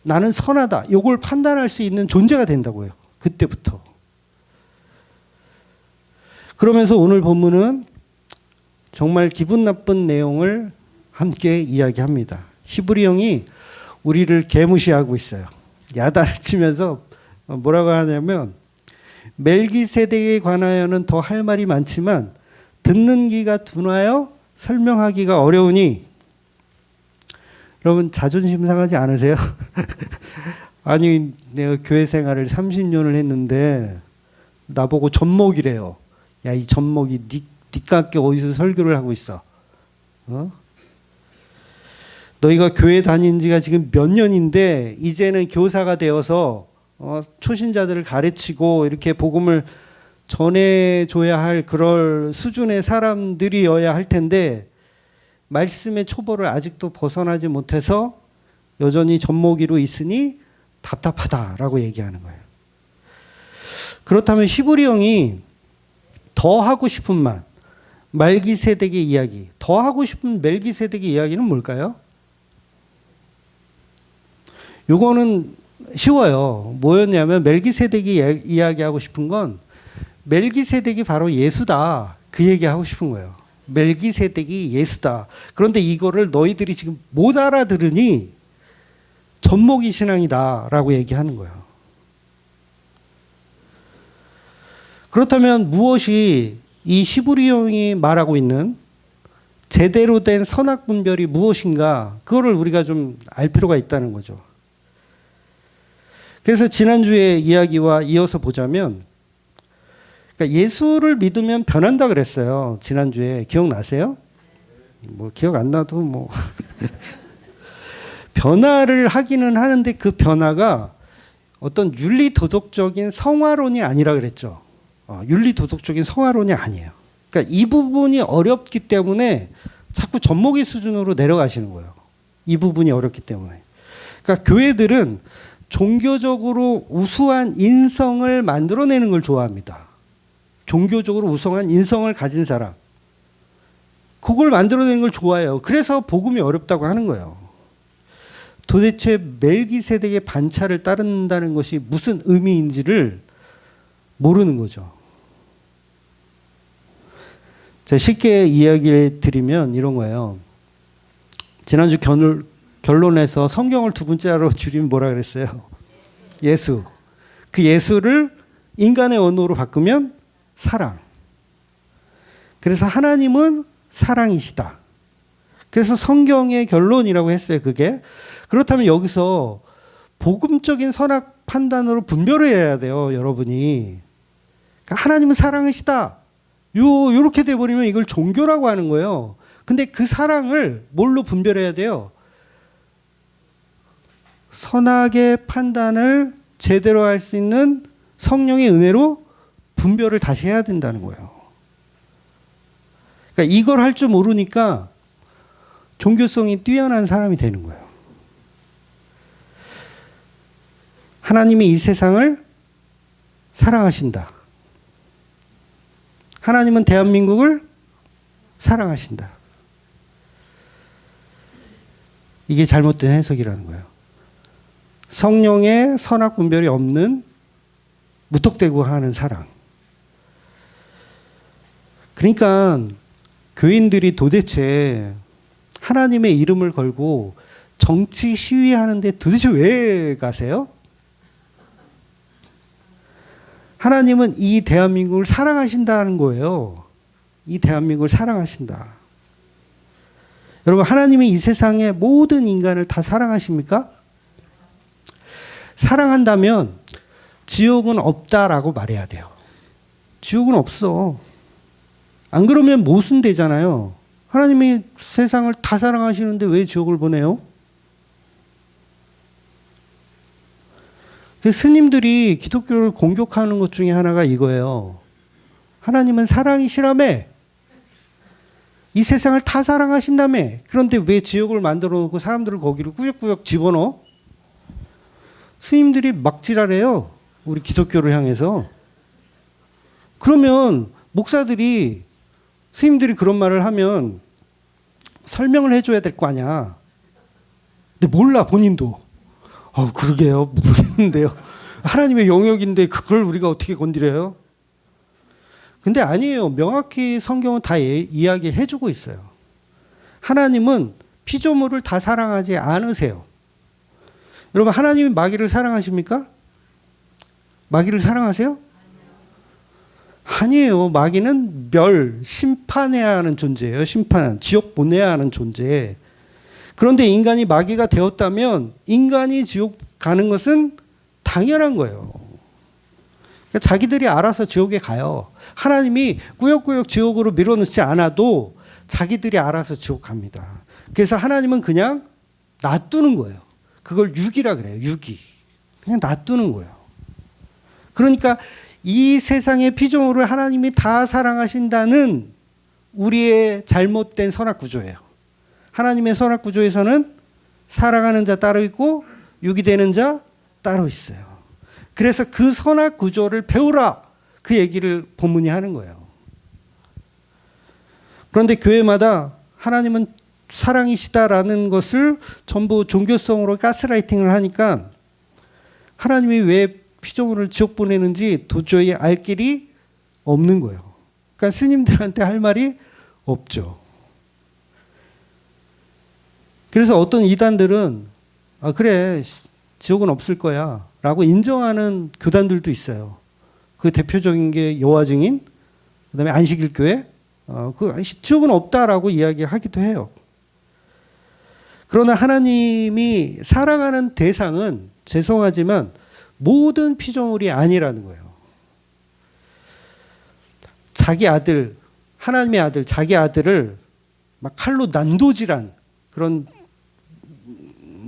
나는 선하다, 이걸 판단할 수 있는 존재가 된다고요. 그때부터. 그러면서 오늘 본문은 정말 기분 나쁜 내용을 함께 이야기합니다. 히브리형이 우리를 개무시하고 있어요. 야단을 치면서 뭐라고 하냐면, 멜기세덱에 관하여는 더 할 말이 많지만 듣는 귀가 둔하여 설명하기가 어려우니. 여러분 자존심 상하지 않으세요? 아니 내가 교회 생활을 30년을 했는데 나보고 젖먹이래요. 야, 이 젖먹이 니깎게 어디서 설교를 하고 있어? 너희가 교회 다닌 지가 지금 몇 년인데 이제는 교사가 되어서 초신자들을 가르치고 이렇게 복음을 전해줘야 할 그럴 수준의 사람들이어야 할 텐데 말씀의 초보를 아직도 벗어나지 못해서 여전히 젖먹이로 있으니 답답하다라고 얘기하는 거예요. 그렇다면 히브리형이 더 하고 싶은 말, 멜기세덱의 이야기, 더 하고 싶은 멜기세덱의 이야기는 뭘까요? 요거는 쉬워요. 뭐였냐면 멜기세덱이 이야기하고 싶은 건 멜기세덱이 바로 예수다, 그 얘기하고 싶은 거예요. 멜기세덱이 예수다. 그런데 이거를 너희들이 지금 못 알아들으니 젖먹이 신앙이다 라고 얘기하는 거예요. 그렇다면 무엇이 이 히브리형이 말하고 있는 제대로 된 선악 분별이 무엇인가, 그거를 우리가 좀 알 필요가 있다는 거죠. 그래서 지난주의 이야기와 이어서 보자면, 그러니까 예수를 믿으면 변한다 그랬어요. 지난주에 기억나세요? 뭐 기억 안 나도 뭐 변화를 하기는 하는데 그 변화가 어떤 윤리도덕적인 성화론이 아니라 그랬죠. 윤리도덕적인 성화론이 아니에요. 그러니까 이 부분이 어렵기 때문에 자꾸 젖먹이 수준으로 내려가시는 거예요. 이 부분이 어렵기 때문에. 그러니까 교회들은 종교적으로 우수한 인성을 만들어내는 걸 좋아합니다. 종교적으로 우수한 인성을 가진 사람, 그걸 만들어내는 걸 좋아해요. 그래서 복음이 어렵다고 하는 거예요. 도대체 멜기세덱의 반차를 따른다는 것이 무슨 의미인지를 모르는 거죠. 제가 쉽게 이야기를 드리면 이런 거예요. 지난주 결론에서 성경을 두 번째로 줄이면 뭐라 그랬어요? 예수. 그 예수를 인간의 언어로 바꾸면 사랑. 그래서 하나님은 사랑이시다. 그래서 성경의 결론이라고 했어요, 그게. 그렇다면 여기서 복음적인 선악 판단으로 분별을 해야 돼요, 여러분이. 그러니까 하나님은 사랑이시다. 요렇게 돼버리면 이걸 종교라고 하는 거예요. 근데 그 사랑을 뭘로 분별해야 돼요? 선악의 판단을 제대로 할 수 있는 성령의 은혜로 분별을 다시 해야 된다는 거예요. 그러니까 이걸 할 줄 모르니까 종교성이 뛰어난 사람이 되는 거예요. 하나님이 이 세상을 사랑하신다. 하나님은 대한민국을 사랑하신다. 이게 잘못된 해석이라는 거예요. 성령의 선악 분별이 없는 무턱대고 하는 사랑. 그러니까 교인들이 도대체 하나님의 이름을 걸고 정치 시위하는데 도대체 왜 가세요? 하나님은 이 대한민국을 사랑하신다는 거예요. 이 대한민국을 사랑하신다. 여러분, 하나님이 이 세상의 모든 인간을 다 사랑하십니까? 사랑한다면 지옥은 없다라고 말해야 돼요. 지옥은 없어. 안 그러면 모순되잖아요. 하나님이 세상을 다 사랑하시는데 왜 지옥을 보내요? 스님들이 기독교를 공격하는 것 중에 하나가 이거예요. 하나님은 사랑이시라며. 이 세상을 다 사랑하신다며. 그런데 왜 지옥을 만들어 놓고 사람들을 거기로 꾸역꾸역 집어넣어? 스님들이 막 지랄해요. 우리 기독교를 향해서. 그러면 목사들이 스님들이 그런 말을 하면 설명을 해줘야 될 거 아니야. 근데 몰라, 본인도. 그러게요. 모르겠는데요. 하나님의 영역인데 그걸 우리가 어떻게 건드려요? 근데 아니에요. 명확히 성경은 다 이야기해 주고 있어요. 하나님은 피조물을 다 사랑하지 않으세요. 여러분, 하나님이 마귀를 사랑하십니까? 마귀를 사랑하세요? 아니에요. 마귀는 심판해야 하는 존재예요. 지옥 보내야 하는 존재. 그런데 인간이 마귀가 되었다면 인간이 지옥 가는 것은 당연한 거예요. 그러니까 자기들이 알아서 지옥에 가요. 하나님이 꾸역꾸역 지옥으로 밀어넣지 않아도 자기들이 알아서 지옥 갑니다. 그래서 하나님은 그냥 놔두는 거예요. 그걸 유기라 그래요. 유기. 그냥 놔두는 거예요. 그러니까 이 세상의 피조물을 하나님이 다 사랑하신다는 우리의 잘못된 선악 구조예요. 하나님의 선악 구조에서는 사랑하는 자 따로 있고 유기되는 자 따로 있어요. 그래서 그 선악 구조를 배우라, 그 얘기를 본문이 하는 거예요. 그런데 교회마다 하나님은 사랑이시다라는 것을 전부 종교성으로 가스라이팅을 하니까 하나님이 왜 피조물을 지옥 보내는지 도저히 알 길이 없는 거예요. 그러니까 스님들한테 할 말이 없죠. 그래서 어떤 이단들은 그래, 지옥은 없을 거야 라고 인정하는 교단들도 있어요. 그 대표적인 게 여호와 증인, 그 다음에 안식일교회, 지옥은 없다라고 이야기하기도 해요. 그러나 하나님이 사랑하는 대상은 죄송하지만 모든 피조물이 아니라는 거예요. 자기 아들, 하나님의 아들, 자기 아들을 막 칼로 난도질한 그런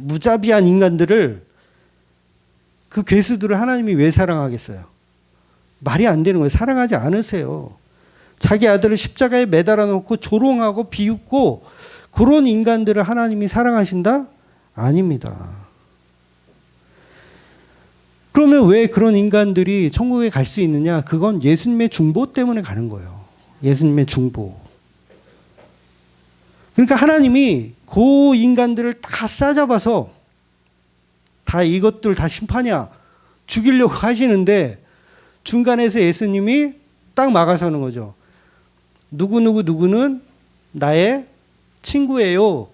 무자비한 인간들을, 그 괴수들을 하나님이 왜 사랑하겠어요? 말이 안 되는 거예요. 사랑하지 않으세요. 자기 아들을 십자가에 매달아 놓고 조롱하고 비웃고 그런 인간들을 하나님이 사랑하신다? 아닙니다. 그러면 왜 그런 인간들이 천국에 갈 수 있느냐? 그건 예수님의 중보 때문에 가는 거예요. 예수님의 중보. 그러니까 하나님이 그 인간들을 다 싸잡아서 다 이것들 다 심판이야, 죽이려고 하시는데 중간에서 예수님이 딱 막아서는 거죠. 누구는 나의 친구예요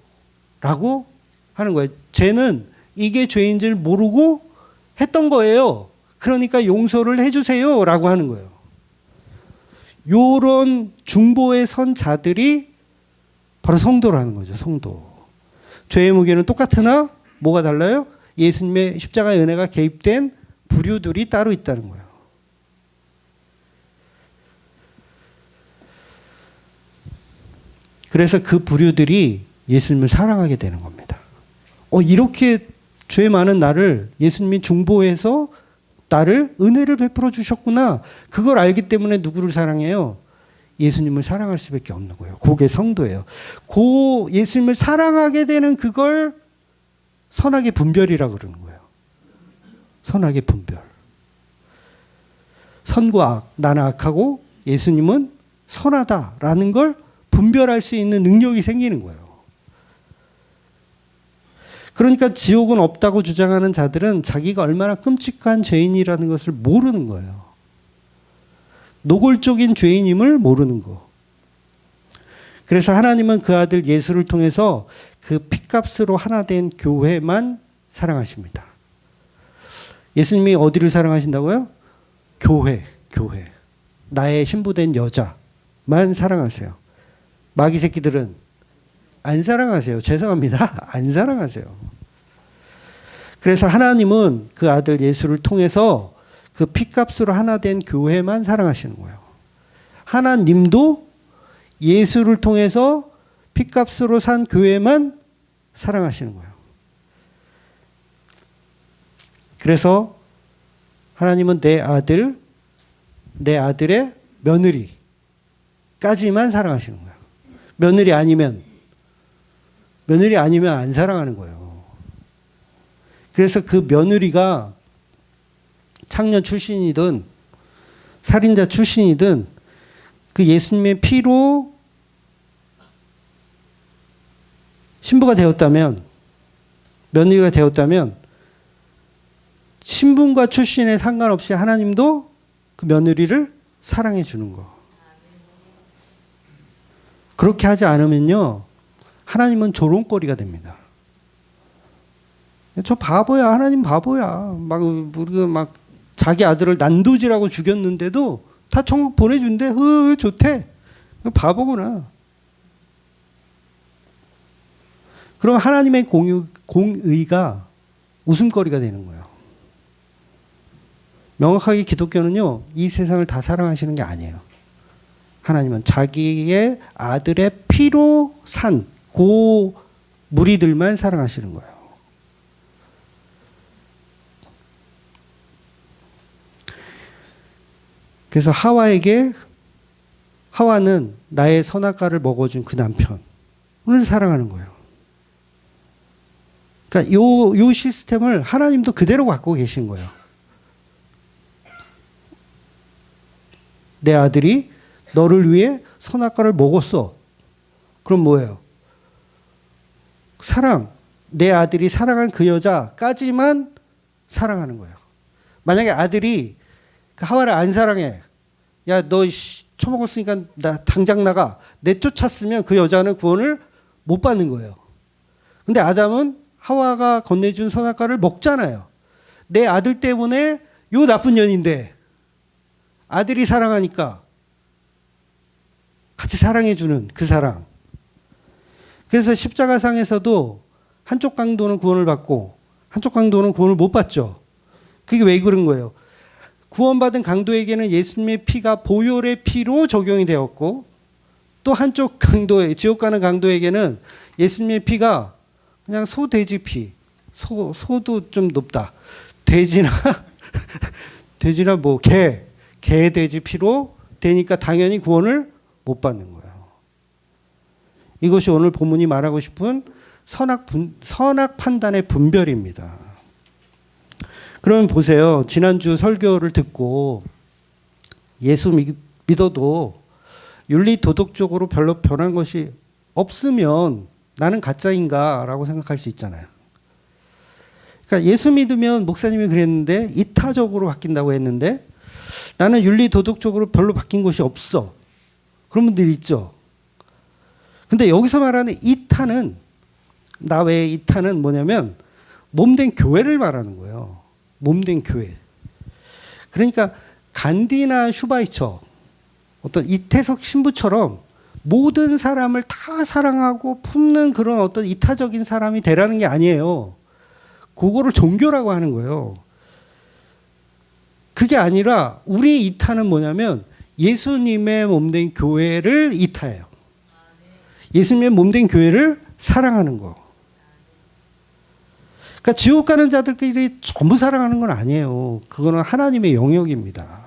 라고 하는 거예요. 쟤는 이게 죄인 줄 모르고 했던 거예요. 그러니까 용서를 해주세요 라고 하는 거예요. 요런 중보에 선 자들이 바로 성도라는 거죠. 성도. 죄의 무게는 똑같으나 뭐가 달라요? 예수님의 십자가의 은혜가 개입된 부류들이 따로 있다는 거예요. 그래서 그 부류들이 예수님을 사랑하게 되는 겁니다. 이렇게 죄 많은 나를 예수님이 중보해서 나를 은혜를 베풀어 주셨구나. 그걸 알기 때문에 누구를 사랑해요? 예수님을 사랑할 수밖에 없는 거예요. 그게 성도예요. 그 예수님을 사랑하게 되는 그걸 선악의 분별이라고 그러는 거예요. 선악의 분별. 선과 악, 나는 악하고 예수님은 선하다라는 걸 분별할 수 있는 능력이 생기는 거예요. 그러니까 지옥은 없다고 주장하는 자들은 자기가 얼마나 끔찍한 죄인이라는 것을 모르는 거예요. 노골적인 죄인임을 모르는 거. 그래서 하나님은 그 아들 예수를 통해서 그 핏값으로 하나 된 교회만 사랑하십니다. 예수님이 어디를 사랑하신다고요? 교회. 나의 신부된 여자만 사랑하세요. 마귀 새끼들은 안 사랑하세요. 죄송합니다. 안 사랑하세요. 그래서 하나님은 그 아들 예수를 통해서 그 핏값으로 하나 된 교회만 사랑하시는 거예요. 하나님도 예수를 통해서 핏값으로 산 교회만 사랑하시는 거예요. 그래서 하나님은 내 아들의 며느리까지만 사랑하시는 거예요. 며느리 아니면 안 사랑하는 거예요. 그래서 그 며느리가 창녀 출신이든 살인자 출신이든 그 예수님의 피로 신부가 되었다면, 며느리가 되었다면 신분과 출신에 상관없이 하나님도 그 며느리를 사랑해 주는 거. 그렇게 하지 않으면요, 하나님은 조롱거리가 됩니다. 저 바보야, 하나님 바보야. 우리가 막 자기 아들을 난도질하고 죽였는데도 다 천국 보내준대. 좋대. 바보구나. 그럼 하나님의 공의가 웃음거리가 되는 거예요. 명확하게 기독교는요, 이 세상을 다 사랑하시는 게 아니에요. 하나님은 자기의 아들의 피로 산 그 무리들만 사랑하시는 거예요. 그래서 하와는 나의 선악과를 먹어준 그 남편을 사랑하는 거예요. 그러니까 요 시스템을 하나님도 그대로 갖고 계신 거예요. 내 아들이 너를 위해 선악과를 먹었어. 그럼 뭐예요? 사랑. 내 아들이 사랑한 그 여자까지만 사랑하는 거예요. 만약에 아들이 그 하와를 안 사랑해. 야, 너 처먹었으니까 나 당장 나가. 내쫓았으면 그 여자는 구원을 못 받는 거예요. 근데 아담은 하와가 건네준 선악과를 먹잖아요. 내 아들 때문에 요 나쁜 년인데 아들이 사랑하니까 같이 사랑해주는 그 사랑. 그래서 십자가상에서도 한쪽 강도는 구원을 받고 한쪽 강도는 구원을 못 받죠. 그게 왜 그런 거예요? 구원받은 강도에게는 예수님의 피가 보혈의 피로 적용이 되었고, 또 한쪽 강도에, 지옥 가는 강도에게는 예수님의 피가 그냥 소, 돼지 피. 소도 좀 높다. 돼지나 뭐 개, 돼지 피로 되니까 당연히 구원을 못 받는 거예요. 이것이 오늘 본문이 말하고 싶은 선악 판단의 분별입니다. 그러면 보세요. 지난주 설교를 듣고 예수 믿어도 윤리 도덕적으로 별로 변한 것이 없으면 나는 가짜인가라고 생각할 수 있잖아요. 그러니까 예수 믿으면 목사님이 그랬는데 이타적으로 바뀐다고 했는데 나는 윤리 도덕적으로 별로 바뀐 것이 없어. 그런 분들이 있죠. 근데 여기서 말하는 이타는, 나 외의 이타는 뭐냐면 몸된 교회를 말하는 거예요. 몸된 교회. 그러니까 간디나 슈바이처, 어떤 이태석 신부처럼 모든 사람을 다 사랑하고 품는 그런 어떤 이타적인 사람이 되라는 게 아니에요. 그거를 종교라고 하는 거예요. 그게 아니라 우리 이타는 뭐냐면 예수님의 몸된 교회를 이타해요. 예수님의 몸된 교회를 사랑하는 거. 그러니까 지옥 가는 자들끼리 전부 사랑하는 건 아니에요. 그거는 하나님의 영역입니다.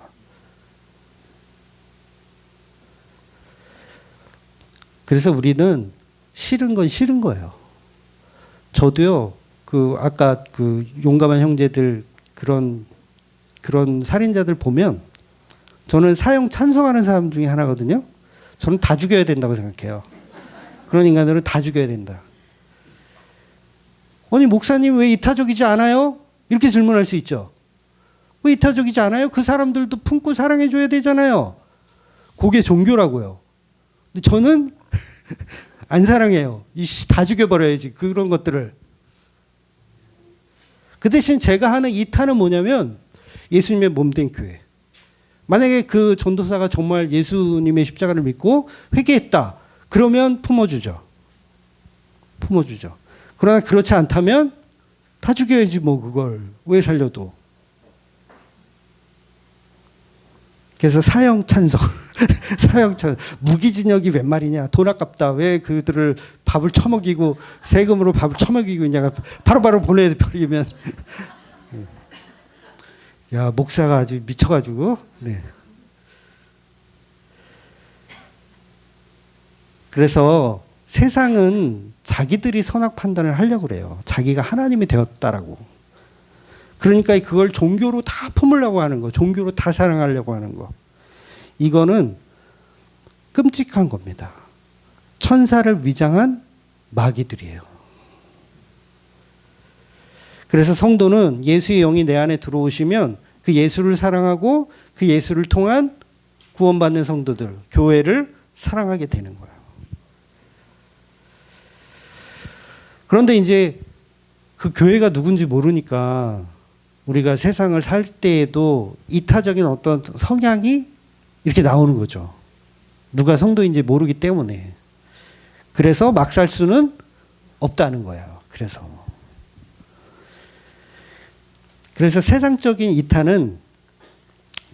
그래서 우리는 싫은 건 싫은 거예요. 저도요, 아까 용감한 형제들 그런 살인자들 보면 저는 사형 찬성하는 사람 중에 하나거든요. 저는 다 죽여야 된다고 생각해요. 그런 인간들은 다 죽여야 된다. 아니, 목사님 왜 이타적이지 않아요? 이렇게 질문할 수 있죠. 왜 이타적이지 않아요? 그 사람들도 품고 사랑해줘야 되잖아요. 그게 종교라고요. 근데 저는 안 사랑해요. 다 죽여버려야지, 그런 것들을. 그 대신 제가 하는 이타는 뭐냐면 예수님의 몸된 교회. 만약에 그 전도사가 정말 예수님의 십자가를 믿고 회개했다. 그러면 품어주죠. 그러나 그렇지 않다면 다 죽여야지 뭐, 그걸. 왜 살려도. 그래서 사형 찬성. 무기징역이 웬 말이냐. 돈 아깝다. 왜 그들을 밥을 처먹이고 세금으로 밥을 처먹이고 있냐가 바로바로 보내버리면. 야, 목사가 아주 미쳐가지고. 네. 그래서 세상은 자기들이 선악 판단을 하려고 그래요. 자기가 하나님이 되었다라고. 그러니까 그걸 종교로 다 품으려고 하는 거. 종교로 다 사랑하려고 하는 거. 이거는 끔찍한 겁니다. 천사를 위장한 마귀들이에요. 그래서 성도는 예수의 영이 내 안에 들어오시면 그 예수를 사랑하고 그 예수를 통한 구원받는 성도들, 교회를 사랑하게 되는 거예요. 그런데 이제 그 교회가 누군지 모르니까 우리가 세상을 살 때에도 이타적인 어떤 성향이 이렇게 나오는 거죠. 누가 성도인지 모르기 때문에. 그래서 막 살 수는 없다는 거예요. 그래서 세상적인 이타는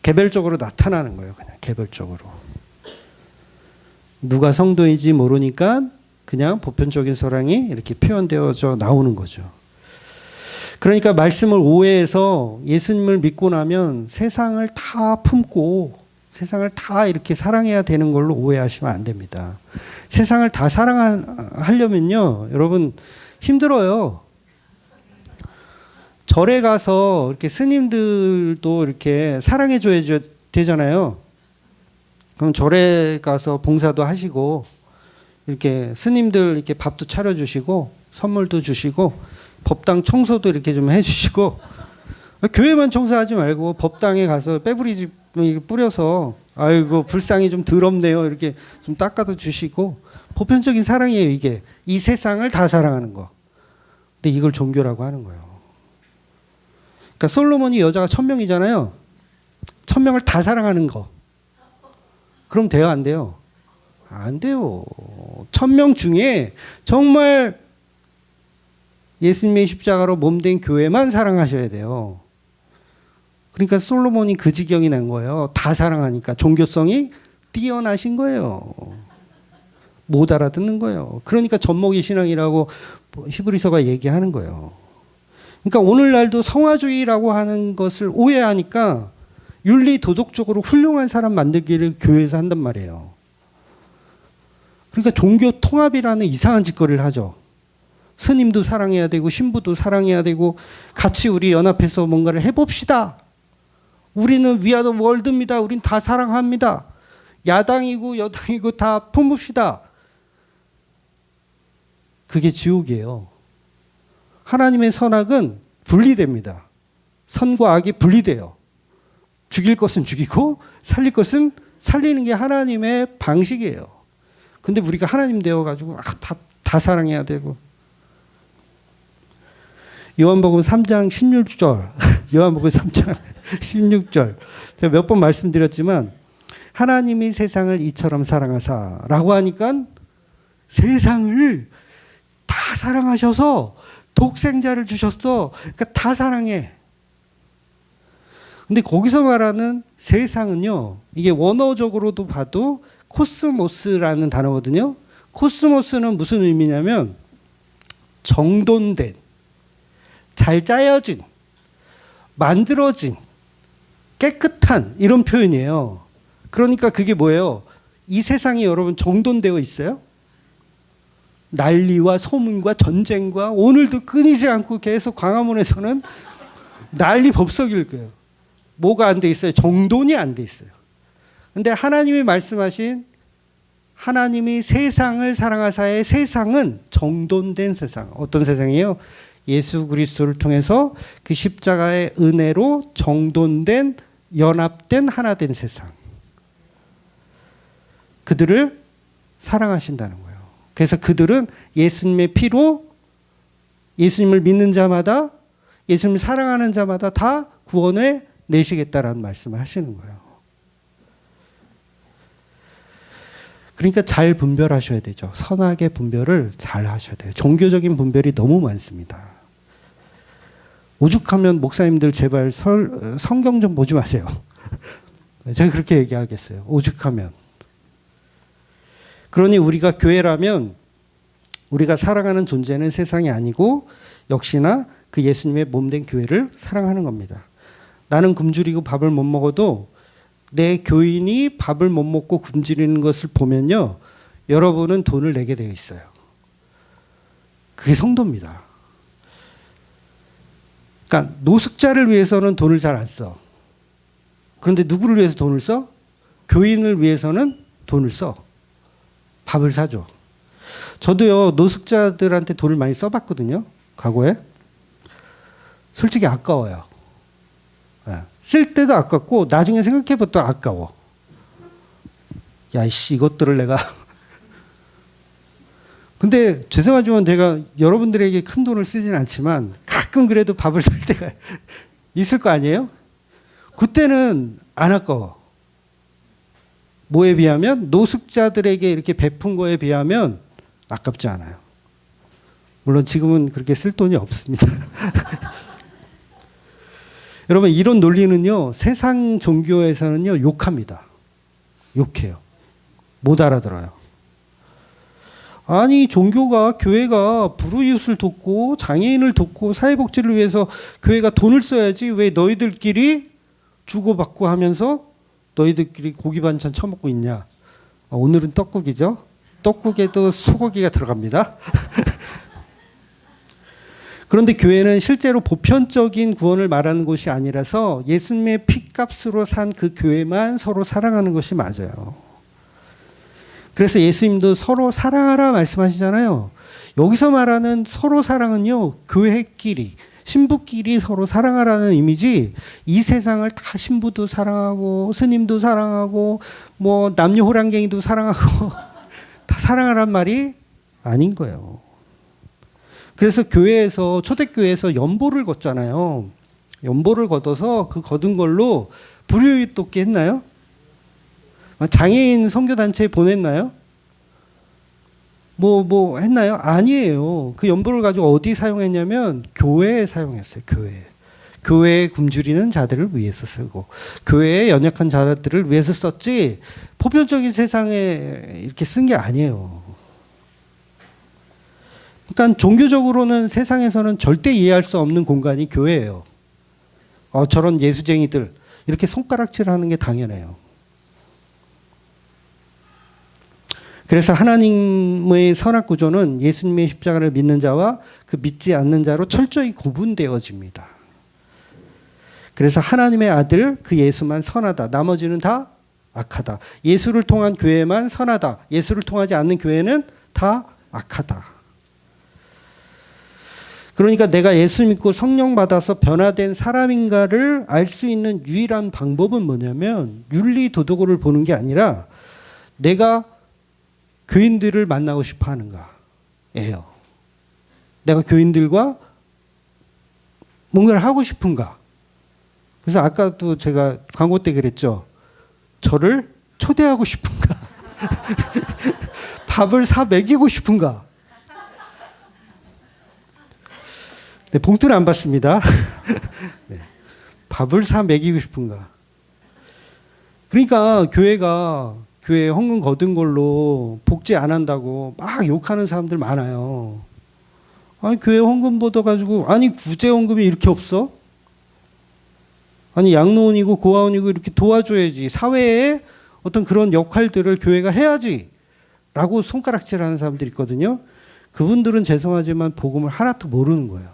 개별적으로 나타나는 거예요. 그냥 개별적으로. 누가 성도인지 모르니까 그냥 보편적인 사랑이 이렇게 표현되어져 나오는 거죠. 그러니까 말씀을 오해해서 예수님을 믿고 나면 세상을 다 품고 세상을 다 이렇게 사랑해야 되는 걸로 오해하시면 안 됩니다. 세상을 다 사랑하려면요, 여러분 힘들어요. 절에 가서 이렇게 스님들도 이렇게 사랑해줘야 되잖아요. 그럼 절에 가서 봉사도 하시고 이렇게 스님들 이렇게 밥도 차려주시고 선물도 주시고 법당 청소도 이렇게 좀 해주시고, 교회만 청소하지 말고 법당에 가서 빼부리지 뿌려서 아이고 불상이 좀 더럽네요 이렇게 좀 닦아도 주시고, 보편적인 사랑이에요. 이게 이 세상을 다 사랑하는 거. 근데 이걸 종교라고 하는 거예요. 그러니까 솔로몬이 여자가 1000명이잖아요. 1000명을 다 사랑하는 거. 그럼 돼요, 안 돼요? 안 돼요. 1000명 중에 정말 예수님의 십자가로 몸된 교회만 사랑하셔야 돼요. 그러니까 솔로몬이 그 지경이 난 거예요. 다 사랑하니까. 종교성이 뛰어나신 거예요. 못 알아듣는 거예요. 그러니까 젖먹이 신앙이라고 히브리서가 얘기하는 거예요. 그러니까 오늘날도 성화주의라고 하는 것을 오해하니까 윤리 도덕적으로 훌륭한 사람 만들기를 교회에서 한단 말이에요. 그러니까 종교 통합이라는 이상한 짓거리를 하죠. 스님도 사랑해야 되고 신부도 사랑해야 되고 같이 우리 연합해서 뭔가를 해봅시다. 우리는 We are the world입니다. 우린 다 사랑합니다. 야당이고 여당이고 다 품읍시다. 그게 지옥이에요. 하나님의 선악은 분리됩니다. 선과 악이 분리돼요. 죽일 것은 죽이고 살릴 것은 살리는 게 하나님의 방식이에요. 근데 우리가 하나님 되어가지고 다 사랑해야 되고. 요한복음 3장 16절 요한복음 3장 16절 제가 몇 번 말씀드렸지만 하나님이 세상을 이처럼 사랑하사라고 하니까 세상을 다 사랑하셔서 독생자를 주셨어. 그러니까 다 사랑해. 근데 거기서 말하는 세상은요, 이게 원어적으로도 봐도 코스모스라는 단어거든요. 코스모스는 무슨 의미냐면 정돈된, 잘 짜여진, 만들어진, 깨끗한 이런 표현이에요. 그러니까 그게 뭐예요? 이 세상이 여러분 정돈되어 있어요? 난리와 소문과 전쟁과 오늘도 끊이지 않고 계속 광화문에서는 난리 법석일 거예요. 뭐가 안 돼 있어요? 정돈이 안 돼 있어요. 근데 하나님이 말씀하신 하나님이 세상을 사랑하사의 세상은 정돈된 세상. 어떤 세상이에요? 예수 그리스도를 통해서 그 십자가의 은혜로 정돈된, 연합된, 하나 된 세상. 그들을 사랑하신다는 거예요. 그래서 그들은 예수님의 피로 예수님을 믿는 자마다, 예수님을 사랑하는 자마다 다 구원에 내시겠다라는 말씀을 하시는 거예요. 그러니까 잘 분별하셔야 되죠. 선악의 분별을 잘 하셔야 돼요. 종교적인 분별이 너무 많습니다. 오죽하면 목사님들 제발 성경 좀 보지 마세요. 제가 그렇게 얘기하겠어요. 오죽하면. 그러니 우리가 교회라면 우리가 사랑하는 존재는 세상이 아니고 역시나 그 예수님의 몸된 교회를 사랑하는 겁니다. 나는 굶주리고 밥을 못 먹어도 내 교인이 밥을 못 먹고 굶주리는 것을 보면요, 여러분은 돈을 내게 되어 있어요. 그게 성도입니다. 그러니까 노숙자를 위해서는 돈을 잘 안 써. 그런데 누구를 위해서 돈을 써? 교인을 위해서는 돈을 써. 밥을 사줘. 저도요, 노숙자들한테 돈을 많이 써봤거든요. 과거에. 솔직히 아까워요. 쓸 때도 아깝고 나중에 생각해봐도 아까워. 야, 씨, 이것들을 내가. 근데 죄송하지만 내가 여러분들에게 큰 돈을 쓰진 않지만 가끔 그래도 밥을 살 때가 있을 거 아니에요? 그때는 안 아까워. 뭐에 비하면? 노숙자들에게 이렇게 베푼 거에 비하면 아깝지 않아요. 물론 지금은 그렇게 쓸 돈이 없습니다. 여러분, 이런 논리는요, 세상 종교에서는요, 욕합니다. 욕해요. 못 알아들어요. 아니, 종교가, 교회가 불우이웃을 돕고 장애인을 돕고 사회복지를 위해서 교회가 돈을 써야지 왜 너희들끼리 주고받고 하면서 너희들끼리 고기 반찬 처먹고 있냐. 오늘은 떡국이죠. 떡국에도 소고기가 들어갑니다. 그런데 교회는 실제로 보편적인 구원을 말하는 곳이 아니라서 예수님의 피값으로 산 그 교회만 서로 사랑하는 것이 맞아요. 그래서 예수님도 서로 사랑하라 말씀하시잖아요. 여기서 말하는 서로 사랑은요, 교회끼리, 신부끼리 서로 사랑하라는 이미지, 이 세상을 다 신부도 사랑하고 스님도 사랑하고 뭐 남녀 호랑갱이도 사랑하고 다 사랑하란 말이 아닌 거예요. 그래서 교회에서, 초대교회에서 연보를 걷잖아요. 연보를 걷어서 그 거둔 걸로 불효율 돕기 했나요? 장애인 선교단체에 보냈나요? 뭐 했나요? 아니에요. 그 연보를 가지고 어디 사용했냐면 교회에 사용했어요. 교회에 굶주리는 자들을 위해서 쓰고 교회에 연약한 자들을 위해서 썼지 보편적인 세상에 이렇게 쓴 게 아니에요. 그러니까 종교적으로는 세상에서는 절대 이해할 수 없는 공간이 교회예요. 저런 예수쟁이들 이렇게 손가락질하는 게 당연해요. 그래서 하나님의 선악 구조는 예수님의 십자가를 믿는 자와 그 믿지 않는 자로 철저히 구분되어집니다. 그래서 하나님의 아들 그 예수만 선하다. 나머지는 다 악하다. 예수를 통한 교회만 선하다. 예수를 통하지 않는 교회는 다 악하다. 그러니까 내가 예수 믿고 성령 받아서 변화된 사람인가를 알 수 있는 유일한 방법은 뭐냐면 윤리 도덕을 보는 게 아니라 내가 교인들을 만나고 싶어 하는가예요. 내가 교인들과 뭔가를 하고 싶은가. 그래서 아까도 제가 광고 때 그랬죠. 저를 초대하고 싶은가? 밥을 사 먹이고 싶은가? 네, 봉투는 안 받습니다. 네, 밥을 사 먹이고 싶은가? 그러니까 교회 헌금 거둔 걸로 복지 안 한다고 막 욕하는 사람들 많아요. 아니, 교회 헌금 받아가지고, 아니, 구제 헌금이 이렇게 없어? 아니, 양로원이고 고아원이고 이렇게 도와줘야지. 사회에 어떤 그런 역할들을 교회가 해야지. 라고 손가락질 하는 사람들이 있거든요. 그분들은 죄송하지만 복음을 하나도 모르는 거예요.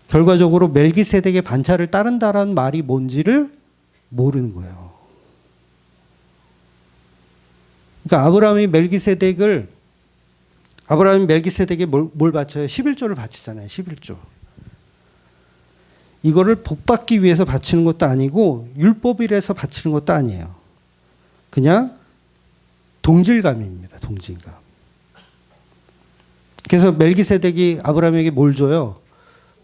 결과적으로 멜기세덱의 반차를 따른다라는 말이 뭔지를 모르는 거예요. 그러니까 아브라함이 멜기세덱에 뭘 바쳐요? 11조를 바치잖아요. 11조. 이거를 복받기 위해서 바치는 것도 아니고 율법이라서 바치는 것도 아니에요. 그냥 동질감입니다. 동질감. 그래서 멜기세덱이 아브라함에게 뭘 줘요?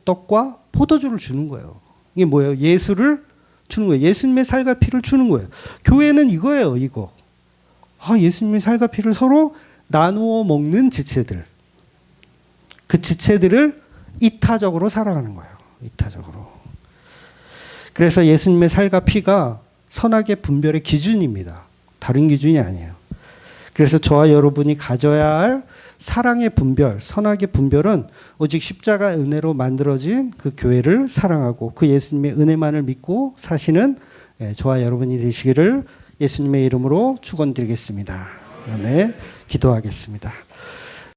떡과 포도주를 주는 거예요. 이게 뭐예요? 예수를 주는 거예요. 예수님의 살과 피를 주는 거예요. 교회는 이거예요. 이거. 예수님의 살과 피를 서로 나누어 먹는 지체들. 그 지체들을 이타적으로 사랑하는 거예요. 이타적으로. 그래서 예수님의 살과 피가 선악의 분별의 기준입니다. 다른 기준이 아니에요. 그래서 저와 여러분이 가져야 할 사랑의 분별, 선악의 분별은 오직 십자가 은혜로 만들어진 그 교회를 사랑하고 그 예수님의 은혜만을 믿고 사시는 저와 여러분이 되시기를 예수님의 이름으로 축원드리겠습니다. 네, 기도하겠습니다.